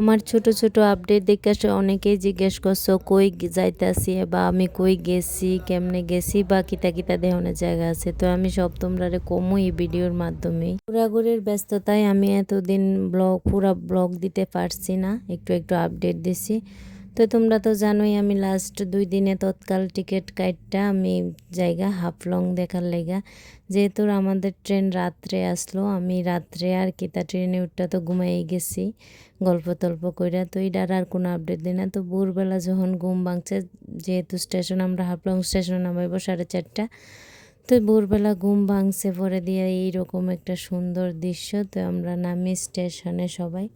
আমার ছোট ছোট আপডেট দেখে অনেকেই জিজ্ঞেস করছো কই যাইতাছি বা আমি কই গেছি, কেমনে গেছি বা কিতা কিতা দেহনের জায়গা আছে। তো আমি সব তোমরারে কমু এই ভিডিওর মাধ্যমেই। ঘোরাঘুরির ব্যস্ততায় আমি এতদিন পুরা ব্লগ দিতে পারছি না, একটু একটু আপডেট দিছি। তো তোমরা তো জানোই আমি লাস্ট 2 দিনে তৎকাল টিকিট কাটটা আমি জায়গা হাফলং দেখার লেগা। যেহেতু আমাদের ট্রেন রাত্রে আসলো, আমি রাত্রে আর কিতা ট্রেনে উঠটা তো ঘুমাই গেছি গল্প টল্প কইরা। তো এইটার আর কোনো আপডেট দিই না। তো ভোরবেলা যখন ঘুম ভাঙছে, যেহেতু স্টেশন আমরা হাফলং স্টেশনে নামাইব 4:30, তো ভোরবেলা ঘুম ভাঙছে পরে দিয়ে এইরকম একটা সুন্দর দৃশ্য। তো আমরা নামি স্টেশনে সবাই।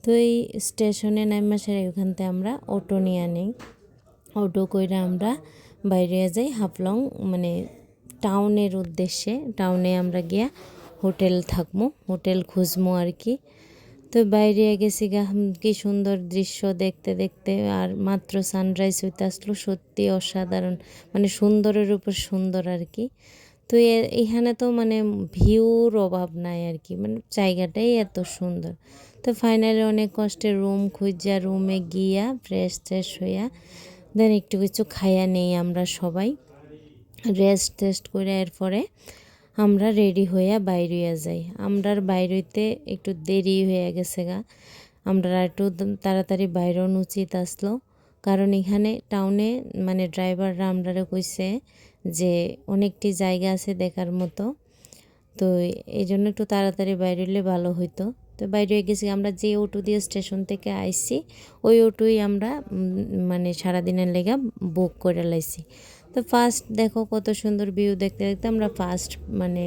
তো এই স্টেশনে নামা সেরে ওখান থেকে আমরা অটো নিয়ে নিই। অটো কইরা আমরা বাইরে যাই হাফলং, মানে টাউনের উদ্দেশ্যে। টাউনে আমরা গিয়া হোটেল থাকবো, হোটেল খুঁজবো আর কি। তো বাইরে গেছি গা, কি সুন্দর দৃশ্য দেখতে দেখতে। আর মাত্র সানরাইজ হইতে আসলো, সত্যি অসাধারণ, মানে সুন্দরের উপর সুন্দর আর কি। তো এখানে তো মানে ভিউর অভাব নাই আর কি, মানে জায়গাটাই এত সুন্দর। তো ফাইনালি অনেক কষ্টে রুম খুঁজা রুমে গিয়া ফ্রেশ ট্রেশ হইয়া দেন একটু কিছু খাইয়া নেই আমরা সবাই, রেস্ট টেস্ট করে। এরপরে আমরা রেডি হইয়া বাইরিয়া যাই। আমরার বাইরইতে একটু দেরি হয়ে গেছে গা, আমরা একটু তাড়াতাড়ি বাইরন উচিত আসলো। কারণ এখানে টাউনে মানে ড্রাইভাররা আমরারে কইছে যে অনেকটি জায়গা আছে দেখার মতো। তো এই জন্য একটু তাড়াতাড়ি বাইরে ভালো হইতো। তো বাইরে গেছি আমরা, যে অটো দিয়ে স্টেশন থেকে আইছি ওই অটোই আমরা মানে সারাদিনের লেগা বুক করে লাইছি। তো ফার্স্ট দেখো কত সুন্দর ভিউ দেখতে দেখতে আমরা ফার্স্ট মানে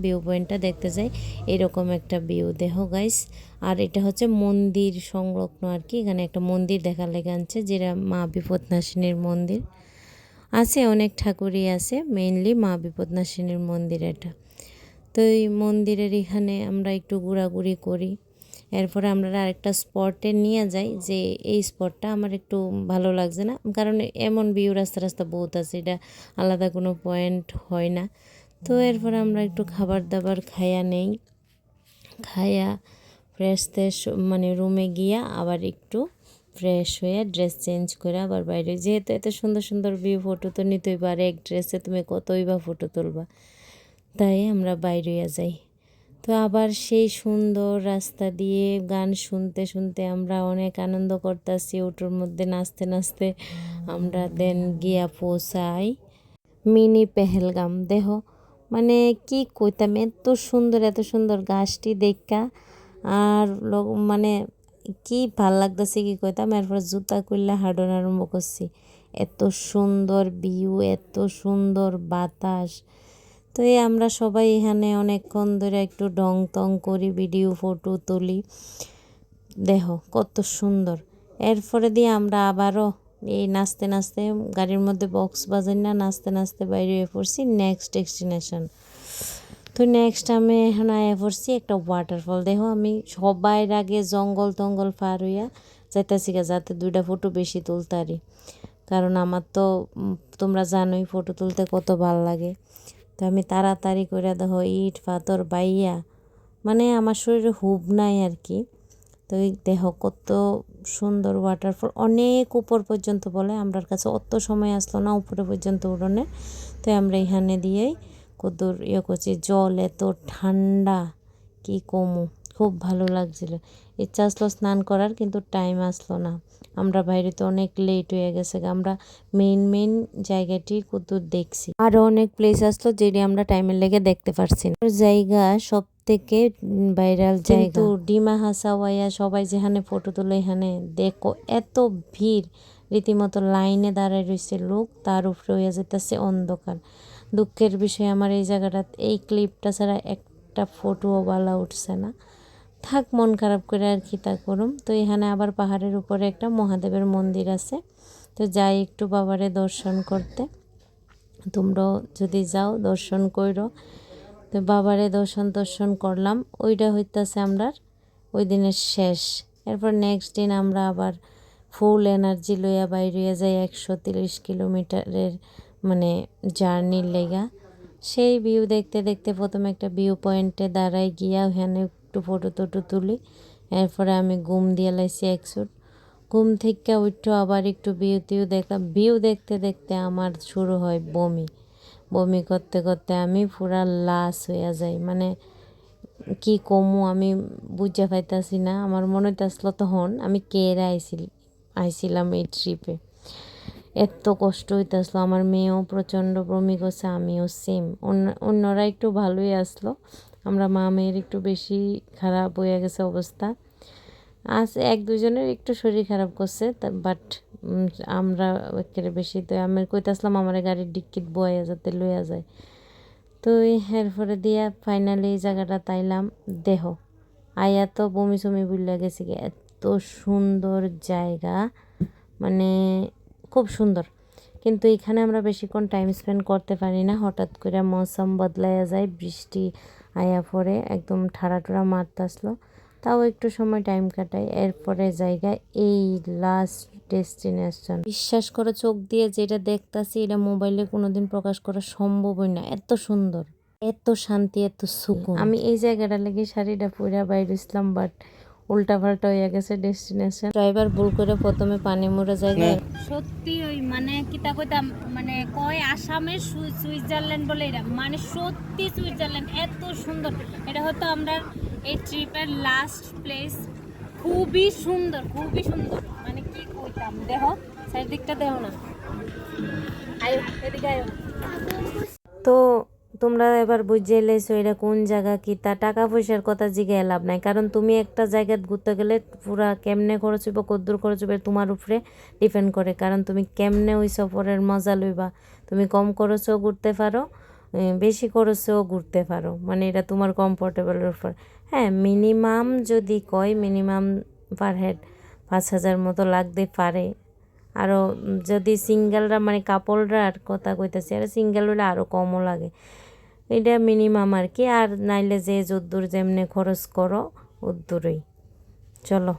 ভিউ পয়েন্টটা দেখতে যাই। এরকম একটা ভিউ দেখো গাইস। আর এটা হচ্ছে মন্দির সংলগ্ন আর কি, এখানে একটা মন্দির দেখার লেগে আনছে, যেটা মা বিপদনাশিনীর মন্দির আছে। অনেক ঠাকুরই আছে, মেইনলি মা বিপদনাশিনীর মন্দির এটা। তো এই মন্দিরের এখানে আমরা একটু ঘোরাঘুরি করি। এরপরে আমরা আরেকটা স্পটে নিয়ে যাই, যে এই স্পটটা আমার একটু ভালো লাগছে না, কারণ এমন ভিউ রাস্তা রাস্তা বহুত আছে, এটা আলাদা কোনো পয়েন্ট হয় না। তো এরপরে আমরা একটু খাবার দাবার খাইয়া নেই, খাইয়া ফ্রেশ ট্রেশ মানে রুমে গিয়া আবার একটু ফ্রেশ হয়ে ড্রেস চেঞ্জ করে আবার বাইরে, যেহেতু এত সুন্দর সুন্দর ভিউ ফটো তো নিতেই পারে, এক ড্রেসে তুমি কতই বা ফটো তুলবা, তাই আমরা বাইরে যাই। তো আবার সেই সুন্দর রাস্তা দিয়ে গান শুনতে শুনতে আমরা অনেক আনন্দ করতেছি, ওটার মধ্যে নাচতে নাচতে আমরা দেন গিয়া পৌঁছাই মিনি পেহেলগাম। দেহ মানে কি কইতাম, এত সুন্দর গাছটি দেখা আর মানে কি ভাল লাগতেছে কি কইতাম। এরপর জুতা খুললে হাঁটন আরম্ভ করছি, এত সুন্দর ভিউ, এত সুন্দর বাতাস। তো এই আমরা সবাই এখানে অনেকক্ষণ ধরে একটু ডং টং করি, ভিডিও ফটো তুলি, দেখো কত সুন্দর। এরপরে দিয়ে আমরা আবারও এই নাচতে নাচতে গাড়ির মধ্যে বক্স বাজাই না, নাচতে নাচতে বাইরে হয়ে পড়ছি নেক্সট ডেস্টিনেশন। তো নেক্সট আমি এখন আয়া পড়ছি একটা ওয়াটারফল। দেখো আমি সবাই আগে জঙ্গল টঙ্গল পার হইয়া যাইতাছি গা, যাতে 2টা ফটো বেশি তুলতারি, কারণ আমার তো তোমরা জানোই ফটো তুলতে কত ভাল লাগে। তো আমি তাড়াতাড়ি করে দেখো ইট পাথর বাইয়া, মানে আমার শরীরে হুব নাই আর কি। তো এই দেখো কত সুন্দর ওয়াটারফল, অনেক উপর পর্যন্ত বলে, আমরার কাছে অত সময় আসলো না উপরে পর্যন্ত উড়নে। তো আমরা এখানে দিয়েই কদর করছি, জল এত ঠান্ডা কি কমু, খুব ভালো লাগছিল। ইচ্ছা আসলো স্নান করার, কিন্তু টাইম আসলো না, আমরা বাইরে তো অনেক লেট হয়ে গেছে। আমরা মেইন জায়গাটি কত দেখছি, আরও অনেক প্লেস আসলো যেটি আমরা টাইমের লেগে দেখতে পারছি না। জায়গা সব থেকে ভাইরাল জায়গা ডিমা হাসাওয়াইয়া, সবাই যেখানে ফটো তুলে এখানে দেখো এত ভিড়, রীতিমতো লাইনে দাঁড়ায় রয়েছে লোক, তার উপরে হয়ে যেতেছে অন্ধকার। দুঃখের বিষয় আমার এই জায়গাটা, এই ক্লিপটা ছাড়া একটা ফটোও ভালো উঠছে না। থাক, মন খারাপ করে আর কি তা করুম। তো এখানে আবার পাহাড়ের উপরে একটা মহাদেবের মন্দির আছে, তো যাই একটু বাবারে দর্শন করতে। তোমরাও যদি যাও দর্শন করো। তো বাবারে দর্শন করলাম, ওইটা হইতেছে আমরা ওই দিনের শেষ। এরপর নেক্সট দিন আমরা আবার ফুল এনার্জি লইয়া বাইরে যাই 130 কিলোমিটারের মানে জার্নির লেগা। সেই ভিউ দেখতে দেখতে প্রথমে একটা ভিউ পয়েন্টে দাঁড়াই গিয়া ওখানে একটু ফটো টটো তুলি। এরপরে আমি ঘুম দিয়ে লাইছি একশুট। ঘুম থেকে উঠো আবার একটু ভিউ দেখলাম। ভিউ দেখতে দেখতে আমার শুরু হয় বমি। বমি করতে করতে আমি পুরা লাশ হইয়া যাই, মানে কি কমু আমি বুঝা পাইতাছি না। আমার মনে হইতাছিল তখন আমি কেরা আইছিলাম এই ট্রিপে। এত কষ্ট হইতাছিল, আমার মেয়েও প্রচণ্ড বমি করছে, আমিও সেম। অন্যরা একটু ভালোই আসলো, আমরা মা মেয়ের একটু বেশি খারাপ হয়ে গেছে অবস্থা। আজ এক দুজনের একটু শরীর খারাপ করছে, বাট আমরা একেবারে বেশি। তো আমি কইতাছিলাম আমার গাড়ির ডিক্কিট বয়া যাতে লইয়া যায়। তো এরপরে দিয়া ফাইনালি এই জায়গাটা তাইলাম। দেহ আয়া তো বমি সমি বুঝলে গেছি। এত সুন্দর জায়গা, মানে খুব সুন্দর। কিন্তু এখানে আমরা বেশিক্ষণ টাইম স্পেন্ড করতে পারি না, হঠাৎ করে মৌসুম বদলাইয়া যায়, বৃষ্টি আয়া পড়ে একদম ঠাড়া ঠোড়া মারতে আসলো, তাও একটু সময় টাইম কাটাই। এরপরে জায়গায় এই লাস্ট ডেস্টিনেশন। বিশ্বাস করো, চোখ দিয়ে যেটা দেখতাছি এটা মোবাইলে কোনোদিন প্রকাশ করা সম্ভবই না। এত সুন্দর, এত শান্তি, এত সুকুন। আমি এই জায়গাটা লেগে শাড়িটা পরে বাইরে ইসলাম, বাট উল্টা পাল্টা হয়ে গেছে ডেস্টিনেশন। ড্রাইভার ভুল করে প্রথমে পানি মোড়া জায়গায় সত্যি ওই মানে কিতা কইতাম, মানে কয় আসামের সুইজারল্যান্ড বলে এটা, মানে সত্যি সুইজারল্যান্ড এত সুন্দর। এটা হয়তো আমরা এই ট্রিপের লাস্ট প্লেস। খুবই সুন্দর, খুবই সুন্দর, মানে কি কইতাম। দেখো চারিদিকটা দেখো না, আয়ো এদিকে আয়ো। তো তোমরা এবার বুঝে এলেছো এটা কোন জায়গা, কি তা। টাকা পয়সার কথা জিজ্ঞাসা লাভ নাই, কারণ তুমি একটা জায়গায় ঘুরতে গেলে পুরা কেমনে খরচ হইব, কদ্দূর খরচ হইবে তোমার উপরে ডিপেন্ড করে। কারণ তুমি কেমনে ওই সফরের মজা লইবা। তুমি কম খরচেও ঘুরতে পারো, বেশি খরচেও ঘুরতে পারো, মানে এটা তোমার কমফোর্টেবলের উপর। হ্যাঁ, মিনিমাম যদি কয়, মিনিমাম পার হেড 5,000 মতো লাগতে পারে। আরও যদি সিঙ্গেলরা, মানে কাপলরা আর কথা কইতেছি, আর সিঙ্গেল হলে আরও কমও লাগে। এটা মিনিমাম আর কি। আর নাইলে যে যদ্দূর যেমনে খরচ করো উদ্দূরই। চলো।